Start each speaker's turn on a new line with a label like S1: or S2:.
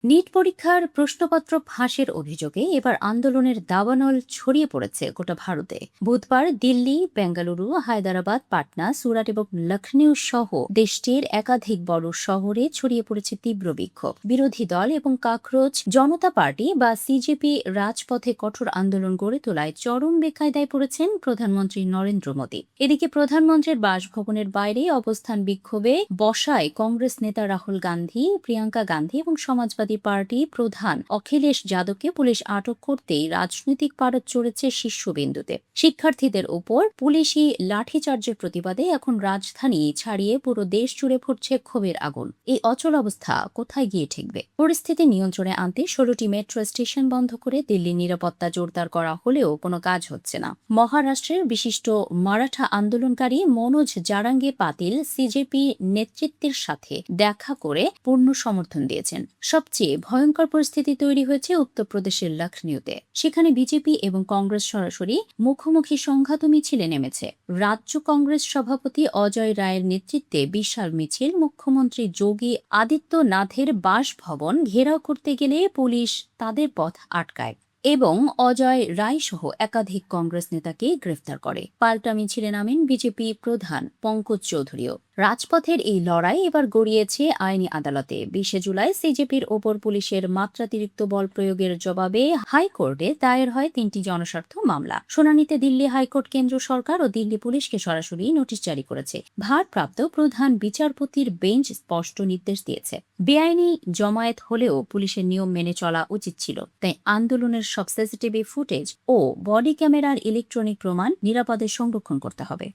S1: NEET পরীক্ষার প্রশ্নপত্র ফাঁসের অভিযোগে এবার আন্দোলনের দাবানল ছড়িয়ে পড়েছে গোটা ভারতে। বুধবার দিল্লি, বেঙ্গালুরু, হায়দ্রাবাদ, পাটনা, সুরাট এবং লখনউ সহ দেশটির একাধিক বড় শহরে ছড়িয়ে পড়েছে তীব্র বিক্ষোভ। বিরোধী দল এবং কাকরোচ জনতা পার্টি বা সিজেপি রাজপথে কঠোর আন্দোলন গড়ে তোলায় চরম বেকায়দায় পড়েছেন প্রধানমন্ত্রী নরেন্দ্র মোদী। এদিকে প্রধানমন্ত্রীর বাসভবনের বাইরে অবস্থান বিক্ষোভে বসায় কংগ্রেস নেতা রাহুল গান্ধী, প্রিয়াঙ্কা গান্ধী এবং সমাজবাদী পার্টি প্রধান অখিলেশ যাদবকে পুলিশ আটক করতেই রাজনৈতিক পারদ চড়েছে শীর্ষবিন্দুতে। শিক্ষার্থীদের উপর পুলিশি লাঠিচার্জের প্রতিবাদে এখন রাজধানী ছাড়িয়ে পুরো দেশ জুড়ে ফুটছে ক্ষোভের আগুন। এই অচল অবস্থা কোথায় গিয়ে ঠেকবে? পরিস্থিতি নিয়ন্ত্রণে আনতে 16টি মেট্রো স্টেশন বন্ধ করে দিল্লির নিরাপত্তা জোরদার করা হলেও কোনো কাজ হচ্ছে না। মহারাষ্ট্রের বিশিষ্ট মারাঠা আন্দোলনকারী মনোজ জারাঙ্গে পাতিল সিজেপি নেতৃত্বের সাথে দেখা করে পূর্ণ সমর্থন দিয়েছেন। সবচেয়ে ভয়ঙ্কর পরিস্থিতি তৈরি হয়েছে উত্তরপ্রদেশের লখনউতে। সেখানে বিজেপি এবং কংগ্রেস সরাসরি মুখোমুখি সংঘাত মিছিলে নেমেছে। রাজ্য কংগ্রেস সভাপতি অজয় রায়ের নেতৃত্বে বিশাল মিছিল মুখ্যমন্ত্রী যোগী আদিত্যনাথের বাসভবন ঘেরাও করতে গেলে পুলিশ তাদের পথ আটকায় এবং অজয় রায় সহ একাধিক কংগ্রেস নেতাকে গ্রেফতার করে। পাল্টা মিছিলে নামেন বিজেপি প্রধান পঙ্কজ চৌধুরীও। রাজপথের এই লড়াই এবার গড়িয়েছে আইনি আদালতে। 20 জুলাই সিজেপির ওপর পুলিশের মাত্রাতিরিক্ত বল প্রয়োগের জবাবে হাইকোর্টে দায়ের হয় 3টি জনস্বার্থ মামলা। শুনানিতে দিল্লি হাইকোর্ট কেন্দ্র সরকার ও দিল্লি পুলিশকে সরাসরি নোটিশ জারি করেছে। ভারপ্রাপ্ত প্রধান বিচারপতির বেঞ্চ স্পষ্ট নির্দেশ দিয়েছে, বেআইনি জমায়েত হলেও পুলিশের নিয়ম মেনে চলা উচিত ছিল। তাই আন্দোলনের সব সিসিটিভি ফুটেজ ও বডি ক্যামেরার ইলেকট্রনিক প্রমাণ নিরাপদে সংরক্ষণ করতে হবে।